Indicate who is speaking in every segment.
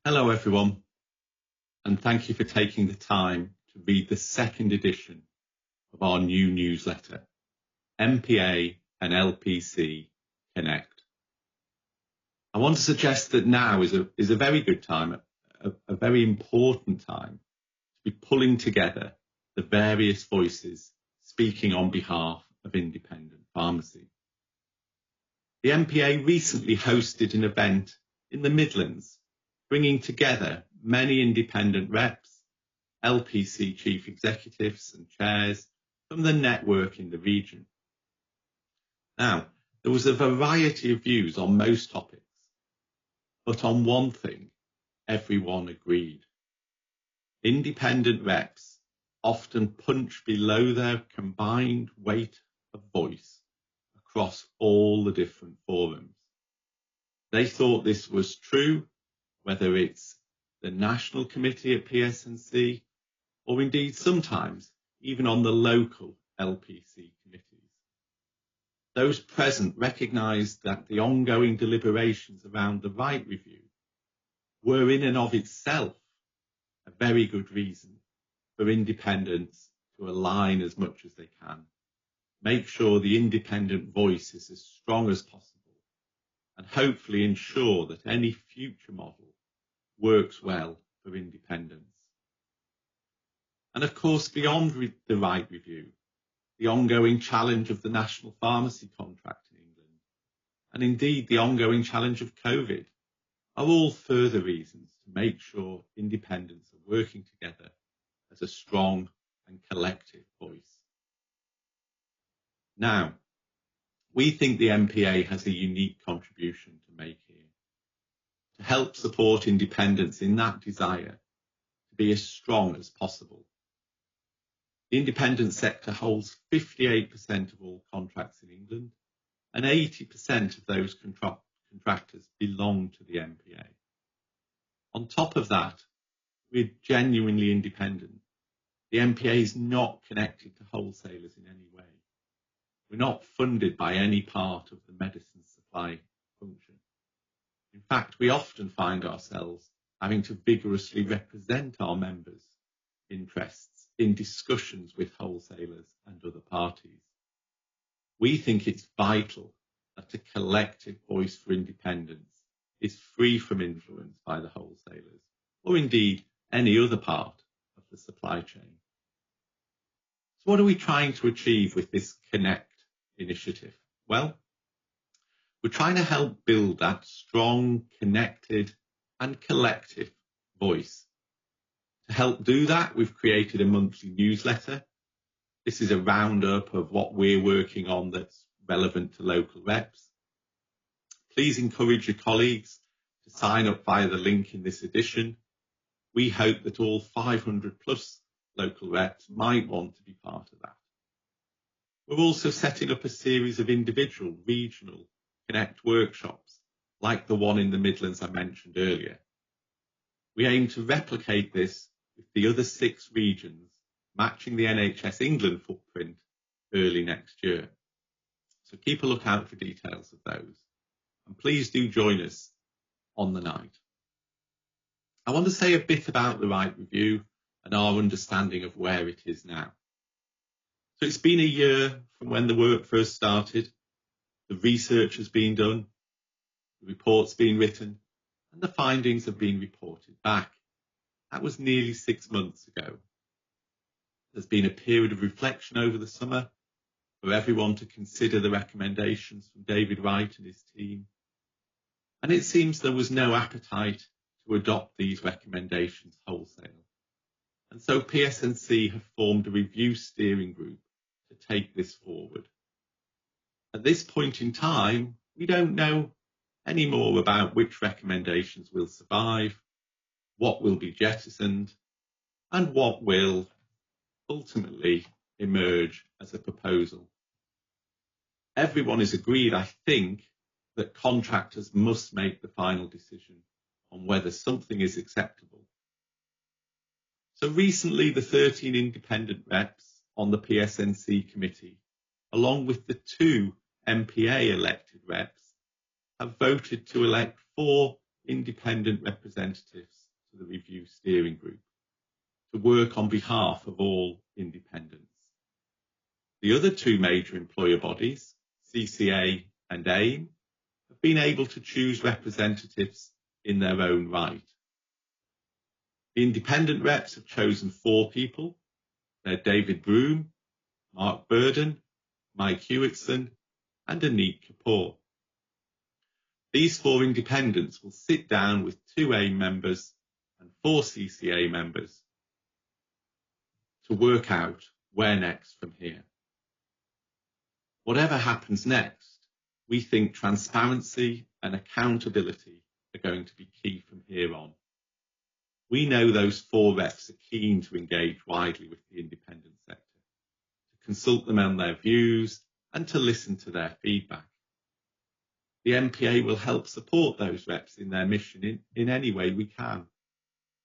Speaker 1: Hello everyone, and thank you for taking the time to read the second edition of our new newsletter, NPA and LPC Connect. I want to suggest that now is a very good time, a very important time to be pulling together the various voices speaking on behalf of independent pharmacy. The NPA recently hosted an event in the Midlands, bringing together many independent reps, LPC chief executives and chairs from the network in the region. Now, there was a variety of views on most topics, but on one thing, everyone agreed. Independent reps often punch below their combined weight of voice across all the different forums. They thought this was true, whether it's the National Committee at PSNC, or indeed sometimes even on the local LPC committees. Those present recognised that the ongoing deliberations around the right review were in and of itself a very good reason for independents to align as much as they can, make sure the independent voice is as strong as possible, and hopefully ensure that any future model works well for independence. And of course, beyond the right review, the ongoing challenge of the national pharmacy contract in England, and indeed the ongoing challenge of COVID, are all further reasons to make sure independents are working together as a strong and collective voice. Now, we think the NPA has a unique contribution to make here, to help support independents in that desire to be as strong as possible. The independent sector holds 58% of all contracts in England, and 80% of those contractors belong to the NPA. On top of that, we're genuinely independent. The NPA is not connected to wholesalers in any way. We're not funded by any part of the medicine supply function. In fact, we often find ourselves having to vigorously represent our members' interests in discussions with wholesalers and other parties. We think it's vital that a collective voice for independence is free from influence by the wholesalers, or indeed any other part of the supply chain. So what are we trying to achieve with this Connect initiative? Well, we're trying to help build that strong, connected and collective voice. To help do that, we've created a monthly newsletter. This is a roundup of what we're working on that's relevant to local reps. Please encourage your colleagues to sign up via the link in this edition. We hope that all 500 plus local reps might want to be part of that. We're also setting up a series of individual, regional Connect workshops, like the one in the Midlands I mentioned earlier. We aim to replicate this with the other 6 regions, matching the NHS England footprint early next year. So keep a lookout for details of those. And please do join us on the night. I want to say a bit about the right review and our understanding of where it is now. So it's been a year from when the work first started. The research has been done, the report's been written, and the findings have been reported back. That was nearly 6 months ago. There's been a period of reflection over the summer for everyone to consider the recommendations from David Wright and his team. And it seems there was no appetite to adopt these recommendations wholesale. And so PSNC have formed a review steering group to take this forward. At this point in time, we don't know any more about which recommendations will survive, what will be jettisoned, and what will ultimately emerge as a proposal. Everyone is agreed, I think, that contractors must make the final decision on whether something is acceptable. So recently, the 13 independent reps on the PSNC committee, along with the 2 NPA elected reps, have voted to elect 4 independent representatives to the review steering group to work on behalf of all independents. The other two major employer bodies, CCA and AIM, have been able to choose representatives in their own right. The independent reps have chosen 4 people. They're David Broom, Mark Burden, Mike Hewitson, and Aneek Kapoor. These 4 independents will sit down with 2 AIM members and 4 CCA members to work out where next from here. Whatever happens next, we think transparency and accountability are going to be key from here on. We know those 4 reps are keen to engage widely with the independent sector, to consult them on their views and to listen to their feedback. The NPA will help support those reps in their mission in any way we can.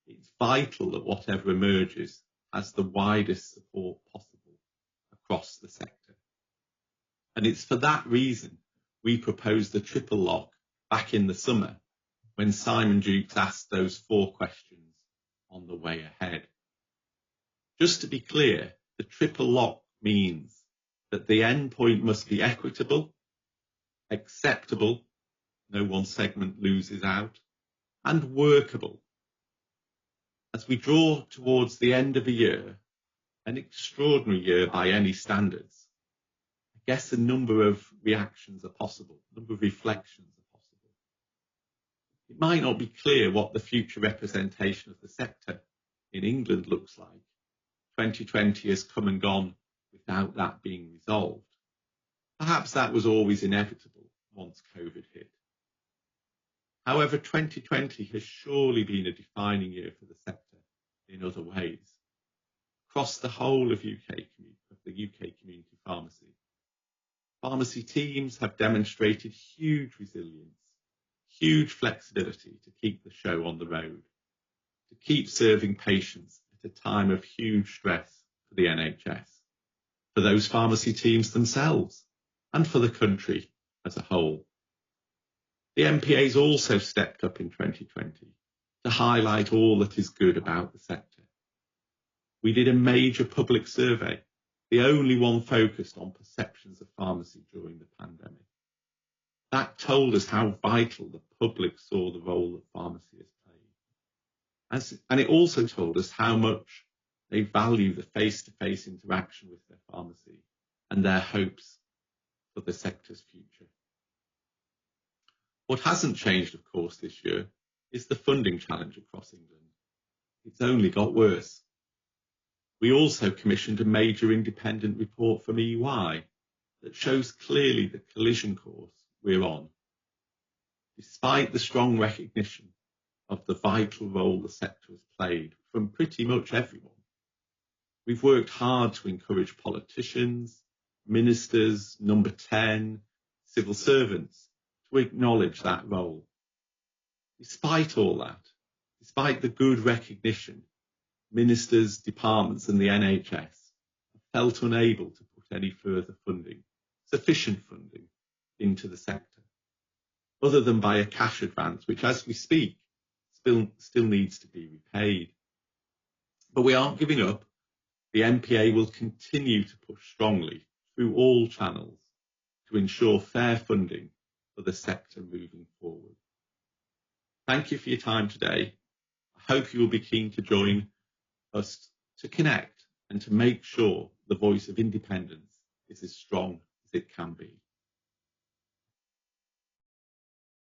Speaker 1: It's vital that whatever emerges has the widest support possible across the sector. And it's for that reason we proposed the triple lock back in the summer when Simon Dukes asked those 4 questions on the way ahead. Just to be clear, the triple lock means that the endpoint must be equitable, acceptable, no one segment loses out, and workable. As we draw towards the end of a year, an extraordinary year by any standards, I guess a number of reactions are possible, a number of reflections are possible. It might not be clear what the future representation of the sector in England looks like. 2020 has come and gone without that being resolved. Perhaps that was always inevitable once COVID hit. However, 2020 has surely been a defining year for the sector in other ways. Across the whole of the UK community pharmacy teams have demonstrated huge resilience, huge flexibility to keep the show on the road, to keep serving patients at a time of huge stress for the NHS, for those pharmacy teams themselves, and for the country as a whole. The NPA's also stepped up in 2020 to highlight all that is good about the sector. We did a major public survey, the only one focused on perceptions of pharmacy during the pandemic. That told us how vital the public saw the role that pharmacy has played. And it also told us how much they value the face-to-face interaction with their pharmacy and their hopes for the sector's future. What hasn't changed, of course, this year is the funding challenge across England. It's only got worse. We also commissioned a major independent report from EY that shows clearly the collision course we're on. Despite the strong recognition of the vital role the sector has played from pretty much everyone, we've worked hard to encourage politicians, ministers, Number 10, civil servants to acknowledge that role. Despite all that, despite the good recognition, ministers, departments and the NHS have felt unable to put any further funding, sufficient funding, into the sector, other than by a cash advance, which as we speak still needs to be repaid. But we aren't giving up. The NPA will continue to push strongly through all channels to ensure fair funding for the sector moving forward. Thank you for your time today. I hope you will be keen to join us to connect and to make sure the voice of independence is as strong as it can be.